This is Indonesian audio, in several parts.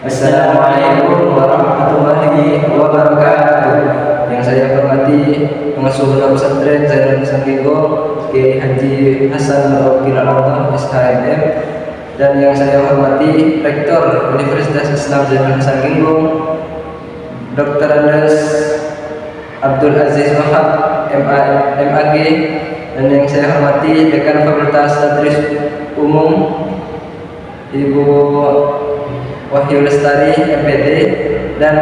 Assalamualaikum warahmatullahi wabarakatuh. Yang saya hormati pengasuh Pondok Pesantren Zainul Sanggego, Kiai Haji Hasan Wakil Allah SHMM, dan yang saya hormati Rektor Universitas Islam Zainul Sanggego, Dr. Andes Abdul Aziz Wahab MAG, dan yang saya hormati Dekan Fakultas Tadris Umum Ibu Wahyu Lestari MPD, dan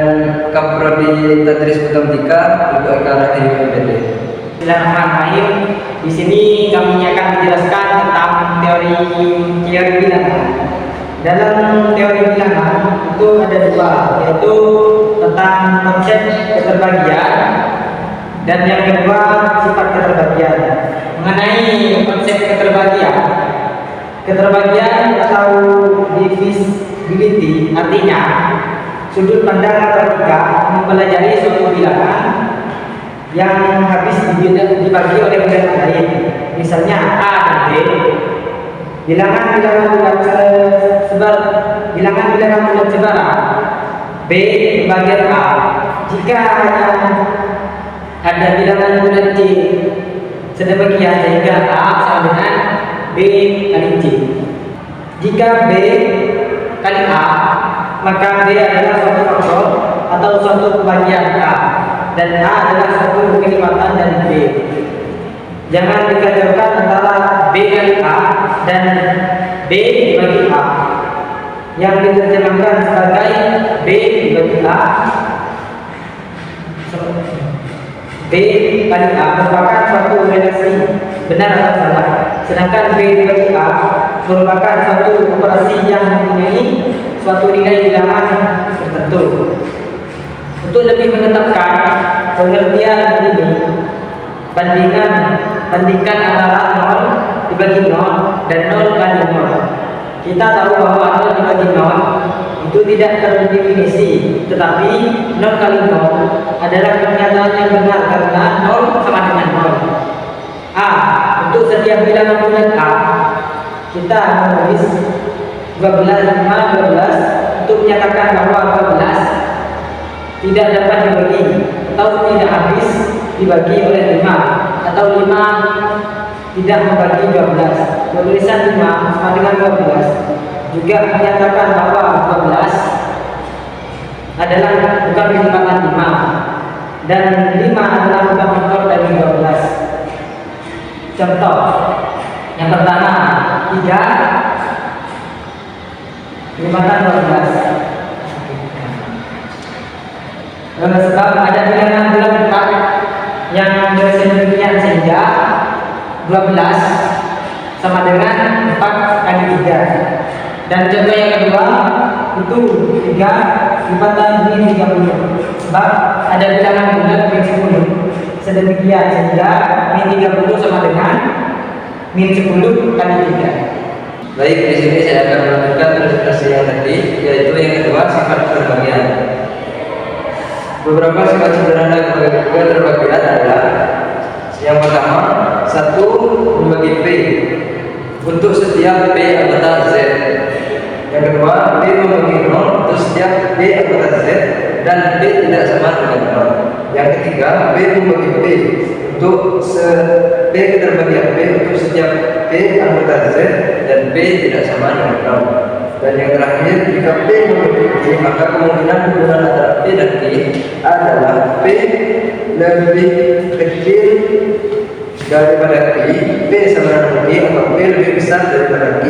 Kaprodi Tadris Putamtika Ibu Eka Rahayu MPD. Bismillahirrahmanirrahim. Di sini kami akan menjelaskan tentang teori bilangan. Dalam teori bilangan itu ada dua, yaitu tentang konsep keterbagian dan yang kedua sifat keterbagian. Mengenai konsep keterbagian atau divisibility artinya sudut pandang logika mempelajari suatu bilangan yang habis dibagi oleh bilangan lain. Misalnya A dan B, bilangan bulat sebaran B bagian A. Jika hanya ada bilangan bulat C sedemikian sehingga A sama dengan B kali C. Jika B kali A, maka B adalah suatu faktor atau suatu pembagian A, dan A adalah suatu kelipatan dari B. Jangan dikacaukan antara B kali A dan B dibagi A, yang diterjemahkan sebagai B dibagi A. B kali A merupakan suatu relasi benar atau salah, sedangkan B dibagi A merupakan suatu operasi yang mempunyai suatu nilai bilangan tertentu. Untuk lebih menetapkan pengertian ini, bandingkan antara 0 dibagi 0 dan 0 kali 0. Kita tahu bahwa 0 dibagi 0 itu tidak terdefinisi, tetapi 0 kali 0 adalah kenyataan yang benar karena 0 sama dengan 0. A. Untuk setiap bilangan bulat A, kita menulis 12 untuk menyatakan bahwa 12 tidak dapat dibagi atau tidak habis dibagi oleh 5, atau 5 tidak membagi 12. Penulisan 5 sama dengan 12 juga menyatakan bahwa 12 adalah bukan kelipatan 5 dan 5 adalah bukan faktor dari 12. Contoh yang pertama, 3 kelipatan 12. Sebab ada bilangan bulat 4 yang sedemikian sehingga 12 sama dengan 4 kali 3. Dan contoh yang kedua itu 3 lipatan min 30. Sebab ada bilangan bulat min 10 sedemikian sehingga min 30 sama dengan min 10 kali 3. Baik, di sini saya akan melanjutkan presentasi yang tadi, yaitu yang kedua sifat keterbagian. Beberapa sifat sederhana keterbagian adalah: yang pertama, 1 membagi P untuk setiap P anggota Z. Yang kedua, P membagi 0 untuk setiap P anggota Z dan P tidak sama dengan 0. Yang ketiga, P membagi P untuk P keterbagian P untuk setiap P anggota Z dan P tidak sama dengan 0. Dan yang terakhir, jika P membagi P, maka kemungkinan hubungan antara P dan P adalah P lebih kecil daripada Q, P sama dengan Q, atau P lebih besar daripada Q.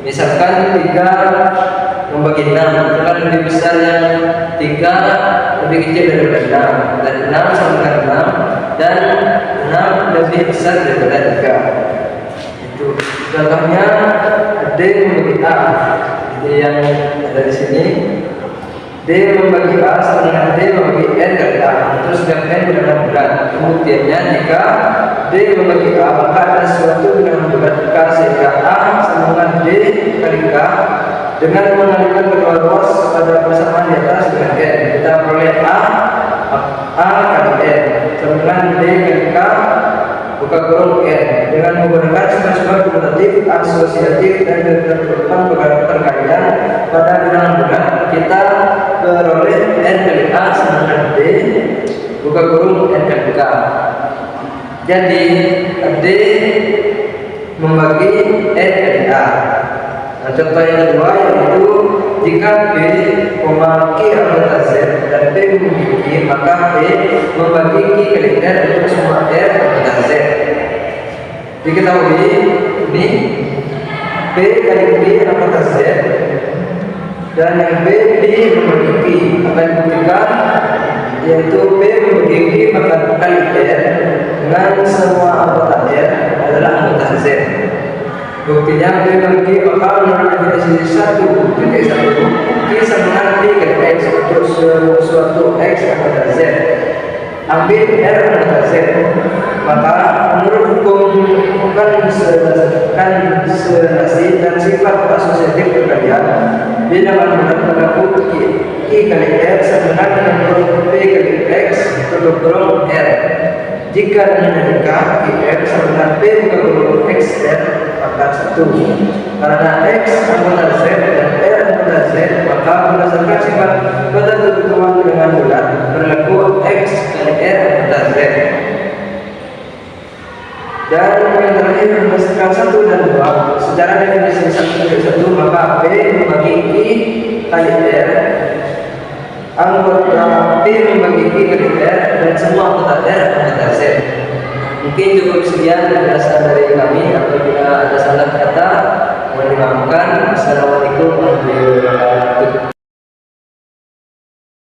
Misalkan 3 membagi 6, maka lebih besar yang 3 lebih kecil daripada 6, dan 6 sama dengan 6, dan 6 lebih besar daripada 3. Itu contohnya D membagi A, jadi yang ada di sini. D membagi A sama dengan D membagi N kali A, terus setiap N bilangan bulat. Pembuktiannya, jika D membagi A, maka ada suatu bilangan bulat K sehingga A sama dengan D kali K dengan mengalihkan kedua ruas pada persamaan di atas dengan N. Kita peroleh A kali N sama dengan D kali K buka kurung N dengan menggunakan sumber-sumber kumulatif, asosiatif, dan ketertutupan perkalian pada bilangan bulat. kita peroleh R kali A sama dengan D buka kurung R kali K. Jadi D membagi R kali A. Nah, contoh yang kedua yaitu jika B membagi anggota Z dan B membagi Q, maka B membagi Q kali R untuk semua R anggota Z. Diketahui ini B kali B anggota Z dan yang B membagi Q akan dibuktikan yaitu B membagi Q maka kali R dengan semua anggota R adalah anggota Z. Buktinya B bagi maka menurut definisi 1 titik 1 Q sama dengan P kali X untuk suatu X anggota Z. Ambil R anggota Z, maka menurut hukum konsentrasi dan sifat asosiatif perkalian bila mana berlaku Q kali R sama dengan P kali X untuk kurung R. Jika dinamika Qr sama dengan P buka kurung XR maka 1. Karena X anggota Z dan R anggota Z, maka berdasarkan sifat ketentuan dengan bulat berlaku X kali R anggota Z. Dan yang terakhir berdasarkan 1 dan 2 secara definisi 1 maka P membagi Q kali R anggota P membagi Q kali R dan semua anggota R anggota Z. Mungkin cukup sekian penjelasan dari kami. Apabila ada salah kata mohon dimaafkan. Assalamualaikum warahmatullahi wabarakatuh.